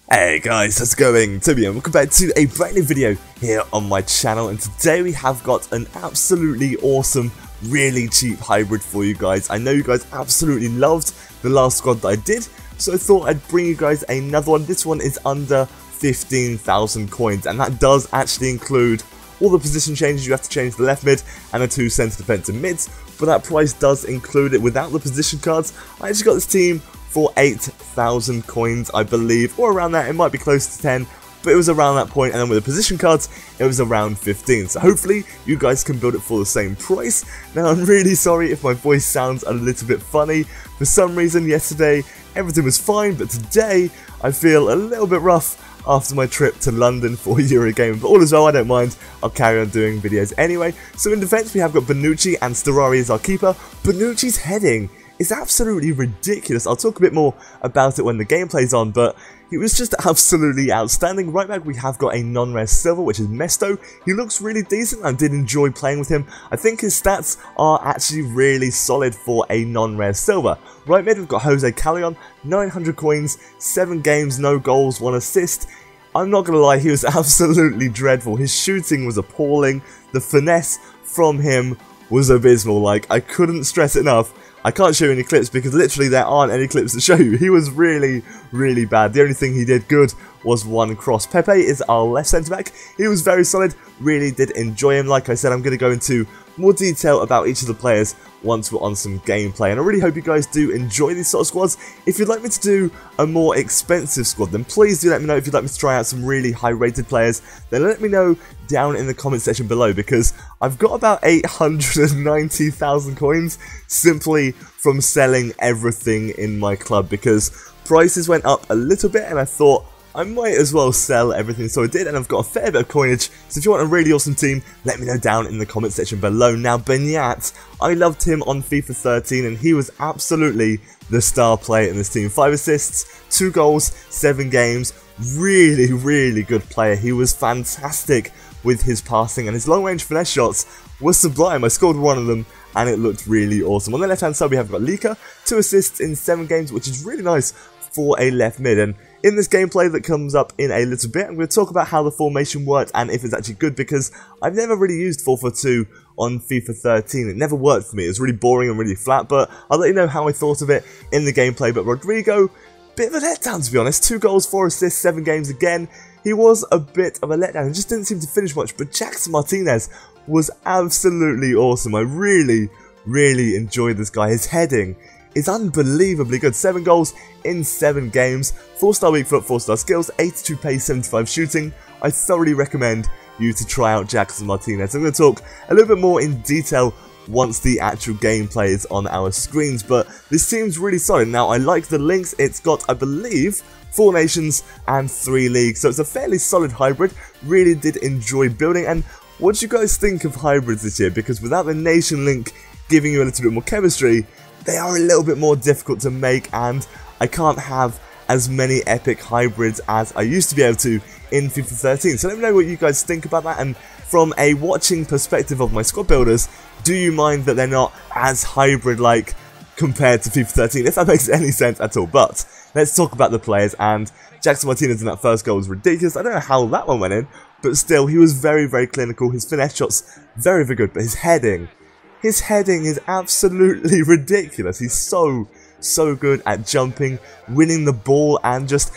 Hey guys, how's it going? Toby and welcome back to a brand new video here on my channel, and today we have got an absolutely awesome, really cheap hybrid for you guys. I know you guys absolutely loved the last squad that I did, so I thought I'd bring you guys another one. This one is under 15,000 coins, and that does actually include all the position changes. You have to change the left mid and the two centre defensive mids, but that price does include it without the position cards. I actually got this team for 8,000 coins, I believe, or around that. It might be close to 10, but it was around that point, and then with the position cards, it was around 15. So hopefully you guys can build it for the same price. Now, I'm really sorry if my voice sounds a little bit funny. For some reason, yesterday, everything was fine, but today, I feel a little bit rough after my trip to London for Eurogame, but all is well, I don't mind. I'll carry on doing videos anyway. So in defence, we have got Bonucci and Storari as our keeper. Bonucci's heading is absolutely ridiculous. I'll talk a bit more about it when the gameplay's on, but he was just absolutely outstanding. Right back, we have got a non-rare silver, which is Mesto. He looks really decent. I did enjoy playing with him. I think his stats are actually really solid for a non-rare silver. Right mid, we've got Jose Callejon, 900 coins, 7 games, no goals, 1 assist. I'm not going to lie, he was absolutely dreadful. His shooting was appalling. The finesse from him was abysmal. Like, I couldn't stress it enough. I can't show you any clips because literally there aren't any clips to show you. He was really, really bad. The only thing he did good was one cross. Pepe is our left centre back. He was very solid. Really did enjoy him. Like I said, I'm going to go into more detail about each of the players once we're on some gameplay, and I really hope you guys do enjoy these sort of squads. If you'd like me to do a more expensive squad, then please do let me know. If you'd like me to try out some really high rated players, then let me know down in the comment section below, because I've got about 890,000 coins simply from selling everything in my club, because prices went up a little bit and I thought I might as well sell everything, so I did, and I've got a fair bit of coinage. So if you want a really awesome team, let me know down in the comment section below. Now, Benyat, I loved him on FIFA 13, and he was absolutely the star player in this team. 5 assists, 2 goals, 7 games. Really, really good player. He was fantastic with his passing, and his long-range finesse shots were sublime. I scored one of them, and it looked really awesome. On the left-hand side, we have got Lika, 2 assists in 7 games, which is really nice for a left mid. And in this gameplay that comes up in a little bit, I'm going to talk about how the formation worked and if it's actually good, because I've never really used 4-4-2 on FIFA 13. It never worked for me. It was really boring and really flat, but I'll let you know how I thought of it in the gameplay. But Rodrigo, bit of a letdown, to be honest. 2 goals, 4 assists, 7 games again. He was a bit of a letdown and just didn't seem to finish much, but Jackson Martinez was absolutely awesome. I really, really enjoyed this guy. His heading is unbelievably good. 7 goals in 7 games, 4-star weak foot, 4-star skills, 82 pace, 75 shooting. I thoroughly recommend you to try out Jackson Martinez. I'm going to talk a little bit more in detail once the actual gameplay is on our screens, but this team's really solid. Now, I like the links. It's got, I believe, 4 nations and 3 leagues, so it's a fairly solid hybrid. Really did enjoy building. And what do you guys think of hybrids this year? Because without the nation link giving you a little bit more chemistry, they are a little bit more difficult to make, and I can't have as many epic hybrids as I used to be able to in FIFA 13. So let me know what you guys think about that, and from a watching perspective of my squad builders, do you mind that they're not as hybrid-like compared to FIFA 13, if that makes any sense at all? But let's talk about the players, and Jackson Martinez in that first goal was ridiculous. I don't know how that one went in, but still, he was very, very clinical. His finesse shots, very, very good, but his heading is absolutely ridiculous. He's so good at jumping, winning the ball, and just,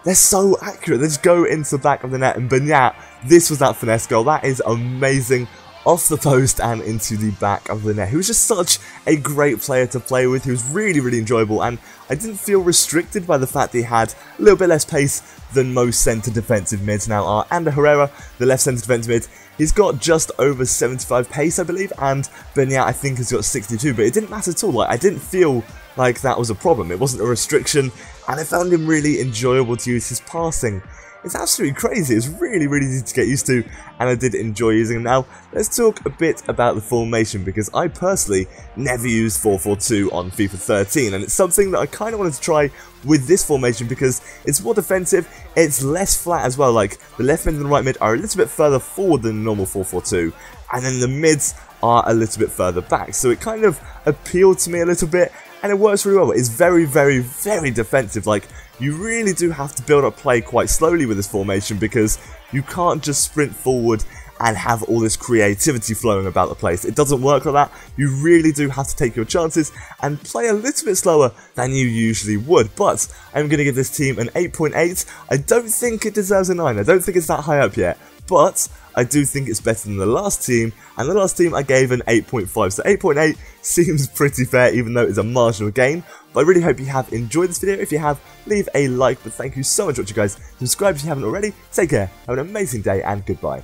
they're so accurate. They just go into the back of the net. And Benyat, this was that finesse goal. That is amazing. Off the post and into the back of the net. He was just such a great player to play with. He was really, really enjoyable, and I didn't feel restricted by the fact that he had a little bit less pace than most centre defensive mids. Now, our Ander Herrera, the left centre defensive mid, he's got just over 75 pace, I believe, and Benyat, I think, has got 62, but it didn't matter at all. Like, I didn't feel like that was a problem. It wasn't a restriction, and I found him really enjoyable to use. His passing, it's absolutely crazy. It's really, really easy to get used to, and I did enjoy using him. Now, let's talk a bit about the formation, because I personally never used 4-4-2 on FIFA 13, and it's something that I kind of wanted to try with this formation, because it's more defensive, it's less flat as well. Like, the left mid and the right mid are a little bit further forward than normal 4-4-2, and then the mids are a little bit further back, so it kind of appealed to me a little bit, and it works really well. It's very, very, very defensive. Like, you really do have to build up play quite slowly with this formation, because you can't just sprint forward and have all this creativity flowing about the place. It doesn't work like that. You really do have to take your chances and play a little bit slower than you usually would. But I'm going to give this team an 8.8. I don't think it deserves a 9. I don't think it's that high up yet. But I do think it's better than the last team, and the last team I gave an 8.5. So 8.8 seems pretty fair, even though it's a marginal gain. But I really hope you have enjoyed this video. If you have, leave a like. But thank you so much for watching, guys. Subscribe if you haven't already. Take care, have an amazing day, and goodbye.